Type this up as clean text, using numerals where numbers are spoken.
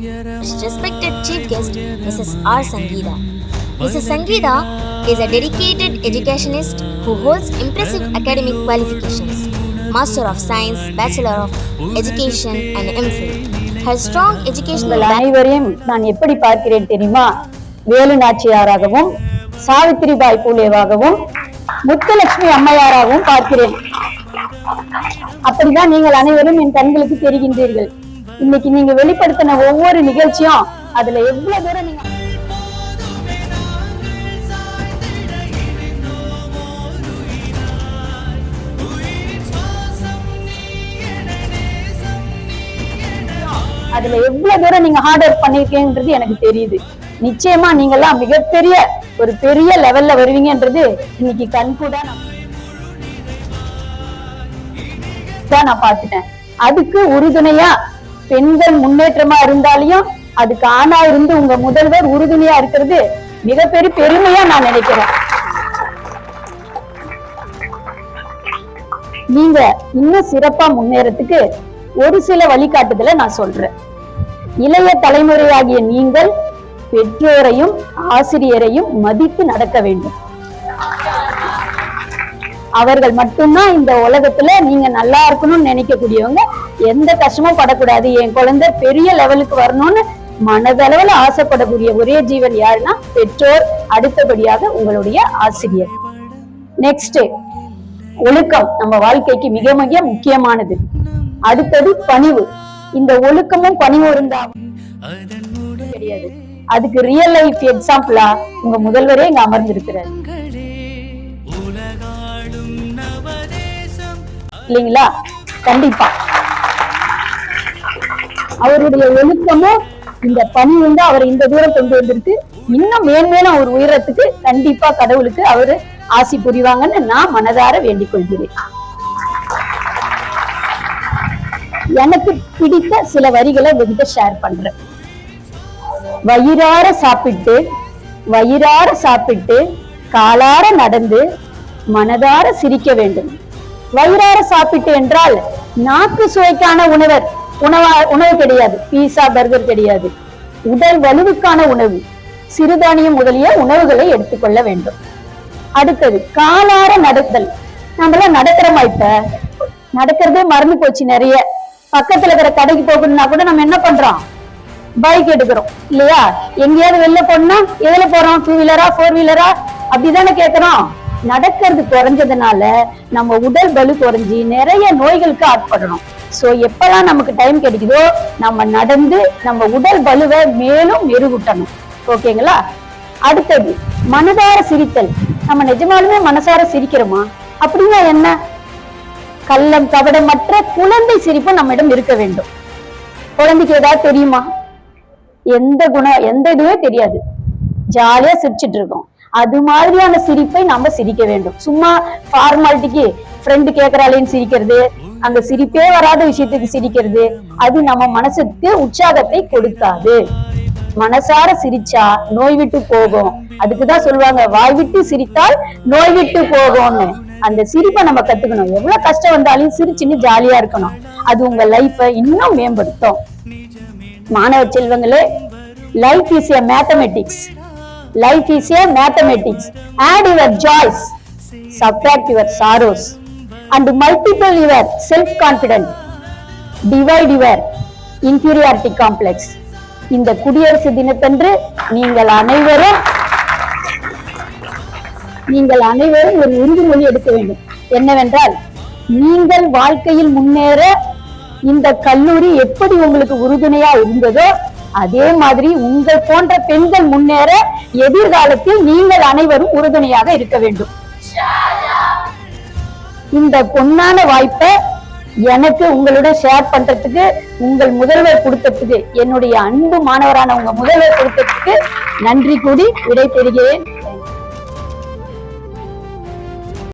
respected chief guest, Mrs. R. Sangeeta. Mrs. Sangeeta is a dedicated educationist who holds impressive academic qualifications, Master of Science, Bachelor of Education and MPhil. Her strong educational அனைவரையும் நான் எப்படி பார்க்கிறேன் தெரியுமா? வேலு நாச்சியாராகவும் சாவித்திரிபாய் பூலேவாகவும் முத்துலட்சுமி அம்மையாராகவும் பார்க்கிறேன். அப்படிதான் நீங்கள் அனைவரும் என் கண்களுக்கு தெரிகின்றீர்கள். இன்னைக்கு நீங்க வெளிப்படுத்தின ஒவ்வொரு நிகழ்ச்சியும் அதுல எவ்வளவு தூரம் நீங்க ஹார்ட் ஒர்க் பண்ணிருக்கீங்கன்றது எனக்கு தெரியுது. நிச்சயமா நீங்க எல்லாம் மிகப்பெரிய ஒரு பெரிய லெவல்ல வருவீங்கன்றது இன்னைக்கு கண்கூட நான் பார்த்துட்டேன். அதுக்கு உறுதுணையா பெண்கள் முன்னேற்றமா இருந்தாலையும் அதுக்கு ஆணா இருந்து உங்க முதல்வர் உறுதுணையா இருக்கிறது மிகப்பெரிய பெருமையா நான் நினைக்கிறேன். நீங்க இன்னும் சிறப்பா முன்னேறதுக்கு ஒரு சில வழிகாட்டுதலை நான் சொல்றேன். இளைய தலைமுறையாகிய நீங்கள் பெற்றோரையும் ஆசிரியரையும் மதித்து நடக்க வேண்டும். அவர்கள் மட்டும்தான் இந்த உலகத்துல நீங்க நல்லா இருக்கணும்னு நினைக்கக்கூடியவங்க. எந்த கஷ்டமும் படக்கூடாது, என் குழந்தை பெரிய லெவலுக்கு வரணும்னு மனதளவுல ஆசைப்படக்கூடிய ஒரே ஜீவன் யாருன்னா பெற்றோர், அடுத்தபடியாக உங்களுடைய ஆசிரியர். நெக்ஸ்ட், ஒழுக்கம் நம்ம வாழ்க்கைக்கு மிக மிக முக்கியமானது. அடுத்தது பணிவு. இந்த ஒழுக்கமும் பணிவு இருந்தா கிடையாது. அதுக்கு ரியல் லைஃப் எக்ஸாம்பிளா உங்க முதல்வரே இங்க அமர்ந்திருக்கிறார் இல்லைங்களா? கண்டிப்பா அவருடைய ஒழுக்கமும் இந்த பணி வந்து அவர் இந்த தூரம் கொண்டு வந்திருக்கு. இன்னும் மேன்மேலும் அவர் உயரத்துக்கு கண்டிப்பா கடவுளுக்கு அவரு ஆசி புரிவாங்கன்னு நான் மனதார வேண்டிக் கொள்கிறேன். எனக்கு பிடித்த சில வரிகளை உங்ககிட்ட ஷேர் பண்றேன். வயிறார சாப்பிட்டு காலார நடந்து மனதார சிரிக்க வேண்டும். வயிறார சாப்பிட்டு என்றால் நாக்கு சுவைக்கான உணவு கிடையாது, பீஸா பர்கர் கிடையாது. உடல் வலுவுக்கான உணவு, சிறுதானியம் முதலிய உணவுகளை எடுத்துக்கொள்ள வேண்டும். அடுத்தது காலார நடத்தல். நம்மளாம் நடக்கிறோமா? இப்ப நடக்கிறதே மறந்து போச்சு. நிறைய பக்கத்துல இருக்கிற கடைக்கு போகணும்னா கூட நம்ம என்ன பண்றோம்? பைக் எடுக்கிறோம் இல்லையா? எங்கேயாவது வெளில போனா எதுல போறோம்? 2 வீலரா 4 வீலரா அப்படிதானே கேட்கிறோம். நடக்கிறது குறைஞ்சதுனால நம்ம உடல் பலு குறைஞ்சி நிறைய நோய்களுக்கு ஆட்படணும். சோ எப்பெல்லாம் நமக்கு டைம் கிடைக்குதோ நம்ம நடந்து நம்ம உடல் பலுவை மேலும் மெருகூட்டணும். ஓகேங்களா? அடுத்தது மனதார சிரித்தல். நம்ம நிஜமாலுமே மனசார சிரிக்கிறோமா? அப்படின்னா என்ன? கள்ளம் கபடமற்ற குழந்தை சிரிப்பு நம்மிடம் இருக்க வேண்டும். குழந்தைக்கு ஏதாவது தெரியுமா? எந்த இதுவே தெரியாது, ஜாலியா சிரிச்சிட்டு இருக்கோம். அது மாதிரியான சிரிப்பை நம்ம சிரிக்க வேண்டும். சும்மா ஃபார்மாலிட்டிக்கு ஃப்ரெண்டு கேட்கறாளேன்னு சிரிக்கிறது, அந்த சிரிப்பே வராத விஷயத்துக்கு சிரிக்கிறது, அது நம்ம மனசுக்கு உற்சாகத்தை கொடுக்காது. மனசார சிரிச்சா நோய் விட்டு போகும். அதுக்குதான் சொல்லுவாங்க, வாய் விட்டு சிரித்தால் நோய் விட்டு போகும்னு. அந்த சிரிப்பை நம்ம கத்துக்கணும். எவ்வளவு கஷ்டம் வந்தாலும் சிரிச்சுன்னு ஜாலியா இருக்கணும். அது உங்க லைஃப இன்னும் மேம்படுத்தும். மாணவ செல்வங்களே, life is a mathematics. Life is a mathematics. Add your joys, subtract your sorrows, and multiply your self-confidence. Divide your inferiority complex. இந்த குடியரசு தினத்தன்று நீங்கள் அனைவரும் ஒரு உறுதிமொழி எடுக்க வேண்டும். என்னவென்றால், நீங்கள் வாழ்க்கையில் முன்னேற இந்த கல்லூரி எப்படி உங்களுக்கு உறுதுணையா இருந்ததோ அதே மாதிரி உங்கள் போன்ற பெண்கள் முன்னேற எதிர்காலத்தில் நீங்கள் அனைவரும் உறுதுணையாக இருக்க வேண்டும். இந்த பொன்னான வாய்ப்பை எனக்கு உங்களுடன் ஷேர் பண்றதுக்கு, உங்கள் முதல்வர் கொடுத்ததுக்கு, என்னுடைய அன்பு மாணவரான உங்க முதல்வர் கொடுத்ததுக்கு நன்றி கூறி விடை பெறுகிறேன்.